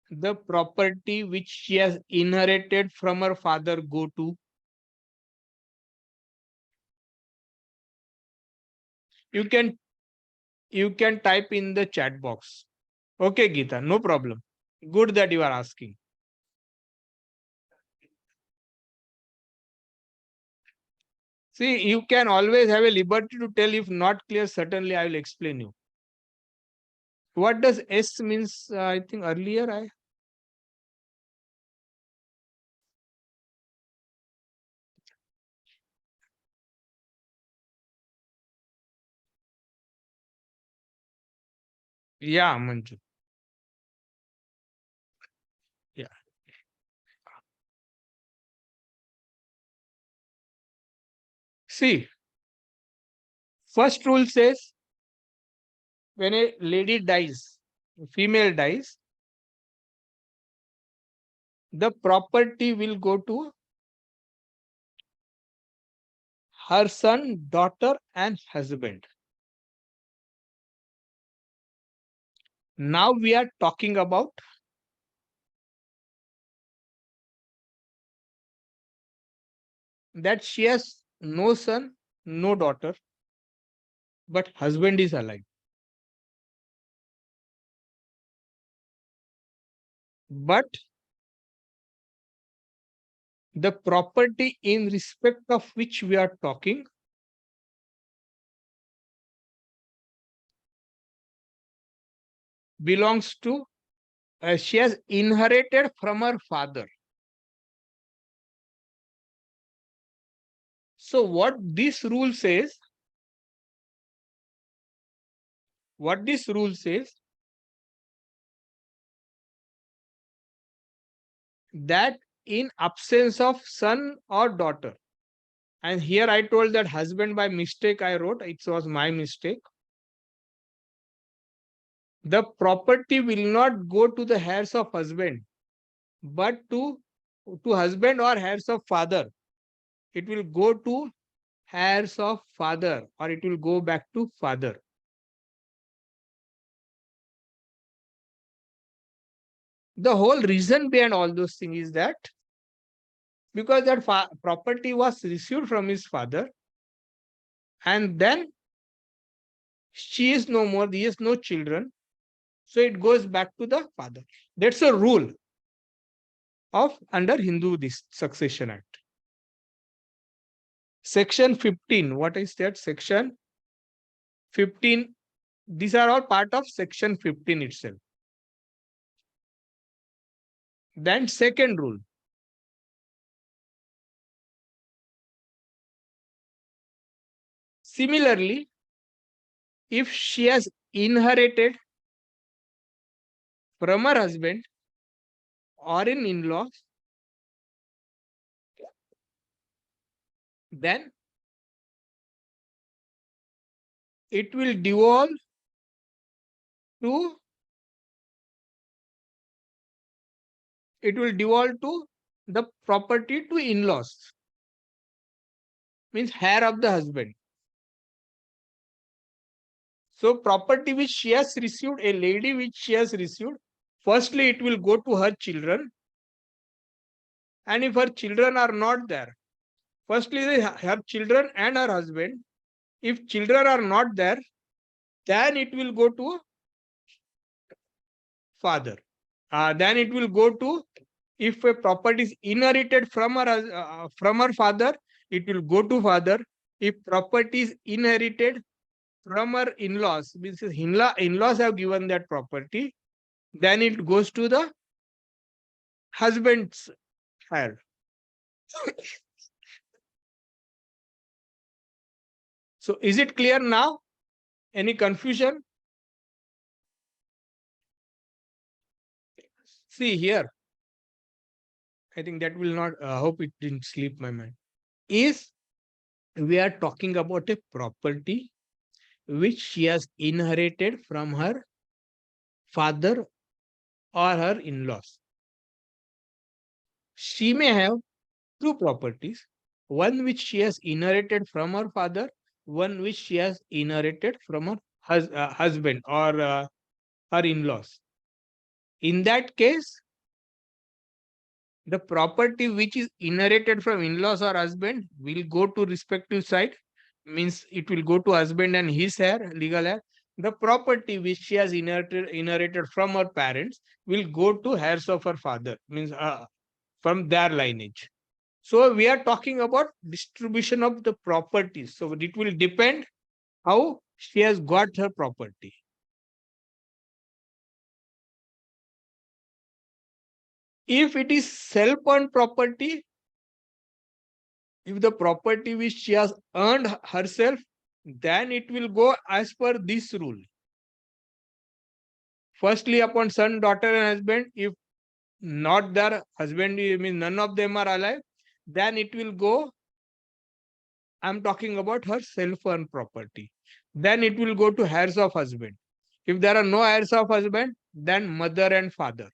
Speaker 1: the property which she has inherited from her father go to? You can type in the chat box. Okay, Geeta, no problem. Good that you are asking. See, you can always have a liberty to tell. If not clear, certainly I will explain you. What does S means? I think earlier I. Yeah, Manju. Yeah. See, first rule says when a lady dies, a female dies, the property will go to her son, daughter, and husband. Now we are talking about that she has no son, no daughter, but husband is alive. But the property in respect of which we are talking belongs to, she has inherited from her father. So what this rule says, What this rule says, that in absence of son or daughter, and here I told that husband by mistake I wrote, it was my mistake. The property will not go to the heirs of husband, but to husband or heirs of father. It will go to heirs of father, or it will go back to father. The whole reason behind all those things is that because that property was received from his father, and then she is no more, he has no children, so it goes back to the father. That's a rule of under Hindu this Succession Act. Section 15. What is that? Section 15. These are all part of Section 15 itself. Then second rule. Similarly, if she has inherited from her husband or an in-law, then it will devolve to the property to in-laws, means heir of the husband. So property which she has received, a lady which she has received, firstly it will go to her children, and if her children are not there, firstly her children and her husband. If children are not there, then it will go to father. Then it will go to, if a property is inherited from her father, it will go to father. If property is inherited from her in-laws, means in-laws have given that property, then it goes to the husband's heir. So is it clear now? Any confusion? See here. I think that will not, hope it didn't sleep my mind. Is we are talking about a property which she has inherited from her father or her in-laws. She may have two properties, one which she has inherited from her father, one which she has inherited from her husband or her in-laws. In that case, the property which is inherited from in-laws or husband will go to respective side, means it will go to husband and his heir, legal heir. The property which she has inherited from her parents will go to heirs of her father, means from their lineage. So we are talking about distribution of the properties. So it will depend how she has got her property. If it is self-owned property, if the property which she has earned herself, then it will go as per this rule. Firstly, upon son, daughter, and husband. If not their husband, means none of them are alive, then it will go. I'm talking about her self-earned property. Then it will go to heirs of husband. If there are no heirs of husband, then mother and father.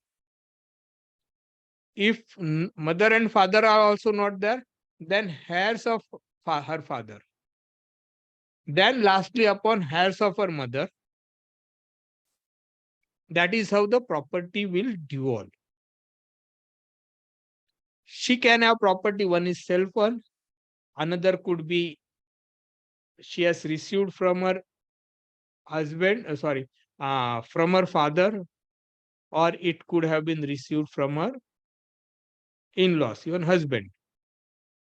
Speaker 1: If mother and father are also not there, then heirs of her father. Then lastly, upon heirs of her mother. That is how the property will devolve. She can have property, one is self-earned, another could be she has received from her husband, from her father, or it could have been received from her in-laws, even husband.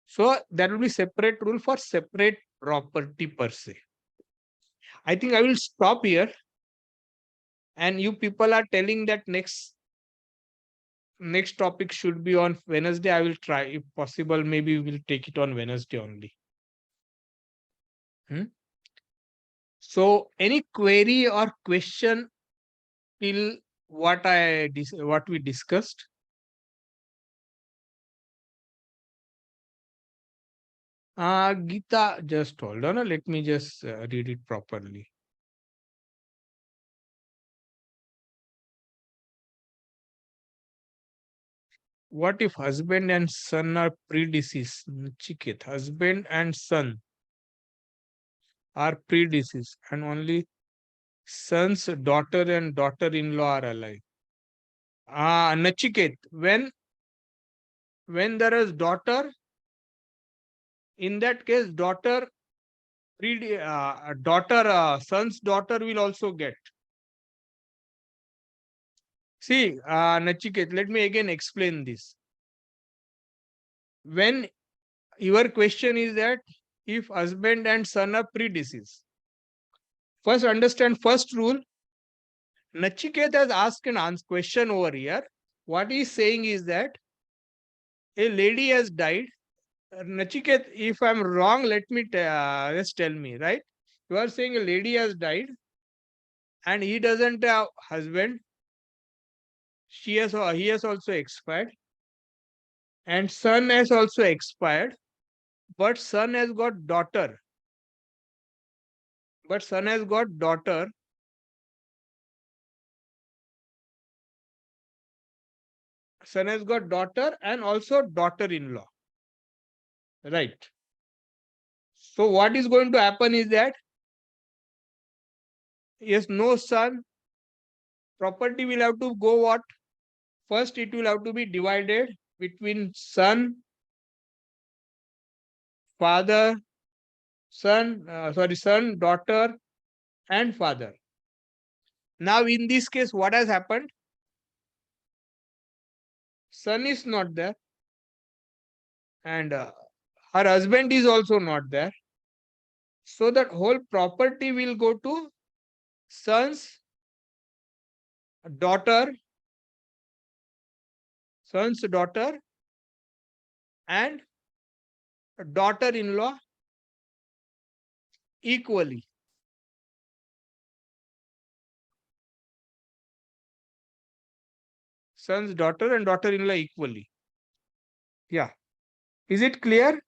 Speaker 1: So there will be separate rule for separate property per se. I think I will stop here. And you people are telling that next topic should be on Wednesday. I will try, if possible, maybe we will take it on Wednesday only. So any query or question till what we discussed? Gita, just hold on. Let me just read it properly. What if husband and son are predeceased? Chiket, husband and son are predeceased, and only son's daughter and daughter-in-law are alive. Nachiket, when there is daughter, in that case, son's daughter will also get. See, Nachiket, let me again explain this. When your question is that if husband and son are predeceased, first understand first rule. Nachiket has asked an answer question over here. What he's saying is that a lady has died. Nachiket, if I'm wrong, let me just tell me, right? You are saying a lady has died and he doesn't have husband. He has also expired, and son has also expired, but son has got daughter. But son has got daughter. Son has got daughter and also daughter-in-law. Right. So what is going to happen is that yes, no son, property will have to go what? First, it will have to be divided between son, father, son, daughter, and father. Now, in this case, what has happened? Son is not there, and her husband is also not there. So that whole property will go to son's daughter, and daughter-in-law equally. Son's daughter and daughter-in-law equally. Yeah. Is it clear?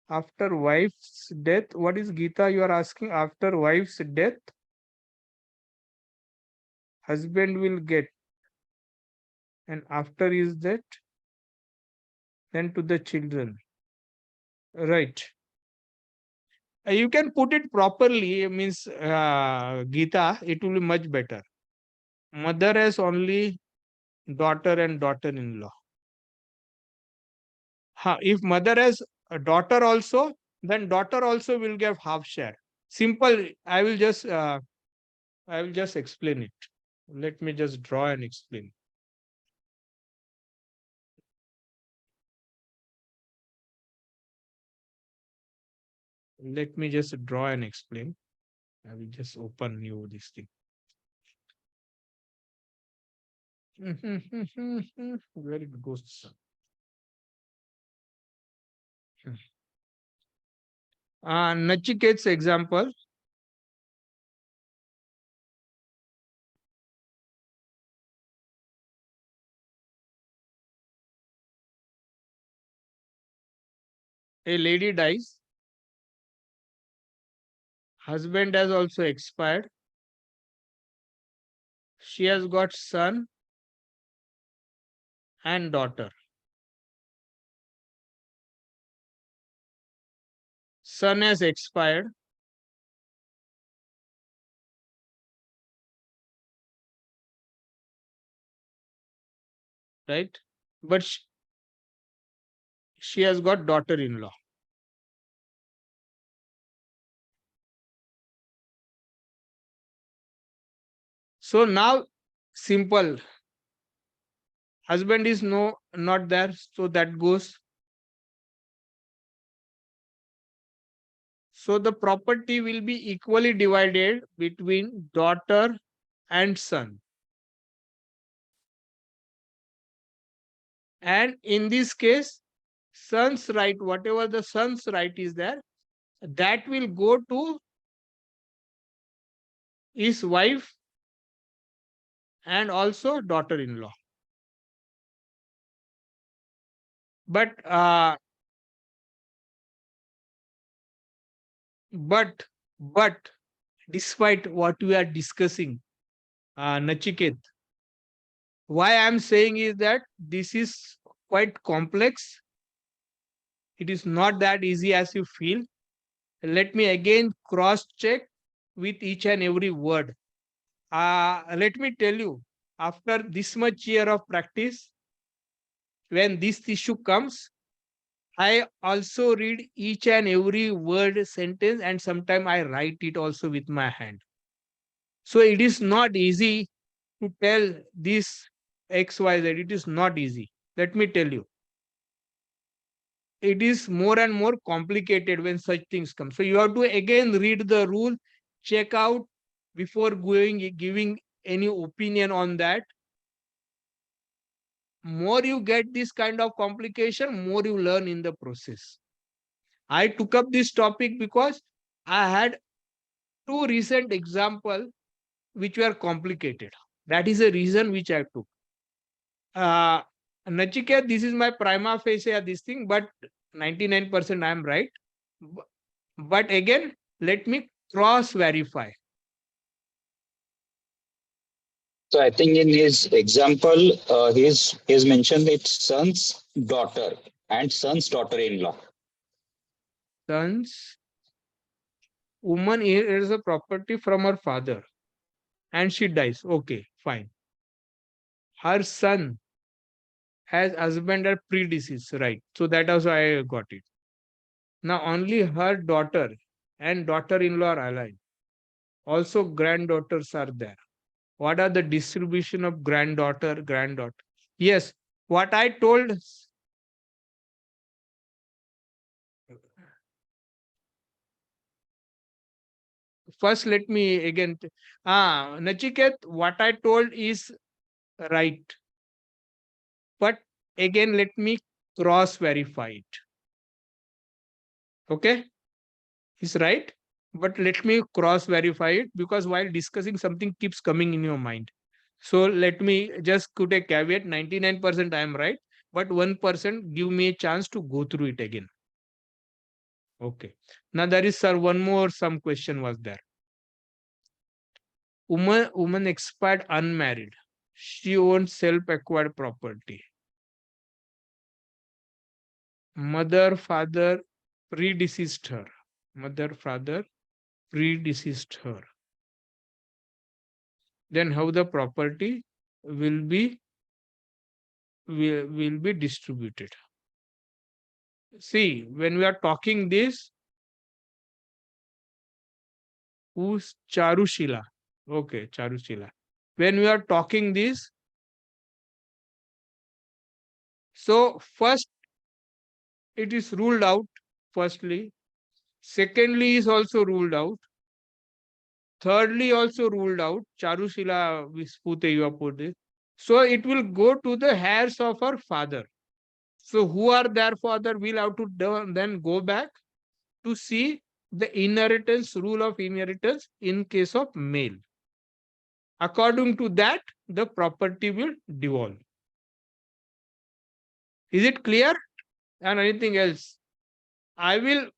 Speaker 1: After wife's death, what is Gita you are asking? After wife's death, husband will get, and after his death, then to the children. Right. You can put it properly, means Gita, it will be much better. Mother has only daughter and daughter-in-law. If mother has a daughter also, then daughter also will give half share. Simple. I will just explain it. Let me just draw and explain. Let me just draw and explain. I will just open you this thing. Where it goes. Nachiket's example. A lady dies. Husband has also expired. She has got son and daughter. Son has expired. Right? But she has got daughter-in-law. So now, simple. Husband is not there, so that goes. So the property will be equally divided between daughter and son. And in this case, son's right, whatever the son's right is there, that will go to his wife, and also daughter-in-law. But but but despite what we are discussing, Nachiket, why I'm saying is that this is quite complex. It is not that easy as you feel. Let me again cross check with each and every word. Let me tell you, after this much year of practice, when this issue comes, I also read each and every word sentence, and sometimes I write it also with my hand. So it is not easy to tell this XYZ. It is not easy. Let me tell you. It is more and more complicated when such things come. So you have to again read the rule, check out before going giving any opinion on that. More you get this kind of complication, more you learn in the process. I took up this topic because I had two recent examples which were complicated. That is the reason which I took. Uh, Nachiket, this is my prima facie this thing, but 99% I am right. But again, let me cross verify.
Speaker 2: So I think in his example, he's mentioned it's son's daughter and son's daughter-in-law.
Speaker 1: Son's woman is a property from her father and she dies. Okay, fine. Her son has husband or predeceased, right? So that also I got it. Now only her daughter and daughter-in-law are alive. Also granddaughters are there. What are the distribution of granddaughter? Yes, what I told. First, let me again. Nachiket, what I told is right. But again, let me cross verify it. Okay? Is right. But let me cross verify it because while discussing, something keeps coming in your mind. So let me just put a caveat 99% I am right, but 1% give me a chance to go through it again. Okay. Now there is, sir, one more some question was there. Woman expired unmarried. She owns self-acquired property. Mother, father predeceased her. Mother, father predeceased her. Then how the property will be will be distributed? See, when we are talking this, who's Charushila? Okay, Charushila. When we are talking this, so first it is ruled out. Firstly, secondly is also ruled out. Thirdly, also ruled out. Charushila Vispute you have put it. So it will go to the heirs of her father. So who are their father will have to then go back to see the inheritance rule of inheritance in case of male. According to that, the property will devolve. Is it clear? And anything else? I will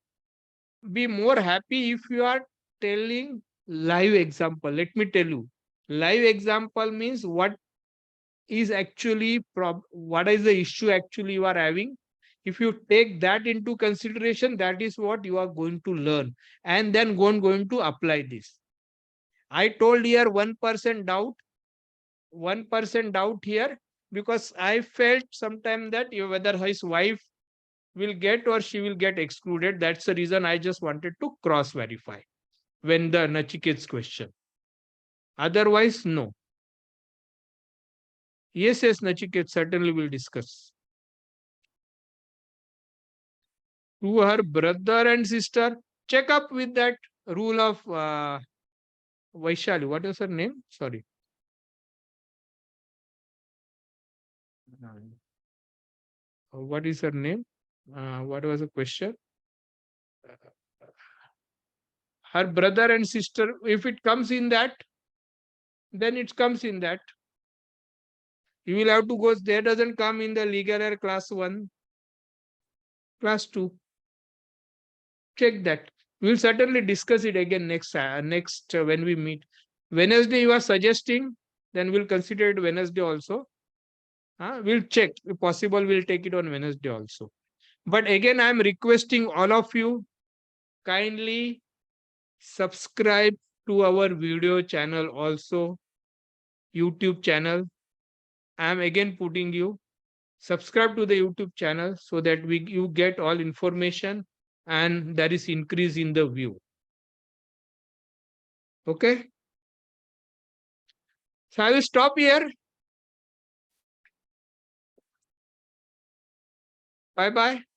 Speaker 1: be more happy if you are telling live example. Let me tell you. Live example means what is actually what is the issue actually you are having. If you take that into consideration, that is what you are going to learn and then going to apply this. I told here 1% doubt, 1% doubt here because I felt sometime that whether his wife will get or she will get excluded. That's the reason I just wanted to cross verify when the Nachiket's question. Otherwise, no. Yes, Nachiket, certainly will discuss. To her brother and sister, check up with that rule of Vaishali. What is her name? Sorry. What is her name? What was the question? her brother and sister, if it comes in that, then it comes in that. You will have to go, there doesn't come in the legal air class 1, class 2. Check that. We'll certainly discuss it again next when we meet. Wednesday you are suggesting, then we'll consider it Wednesday also. We'll check. If possible, we'll take it on Wednesday also. But again, I'm requesting all of you, kindly subscribe to our video channel also, YouTube channel. I'm again putting you, subscribe to the YouTube channel so that you get all information and there is increase in the view. Okay. So I will stop here. Bye bye.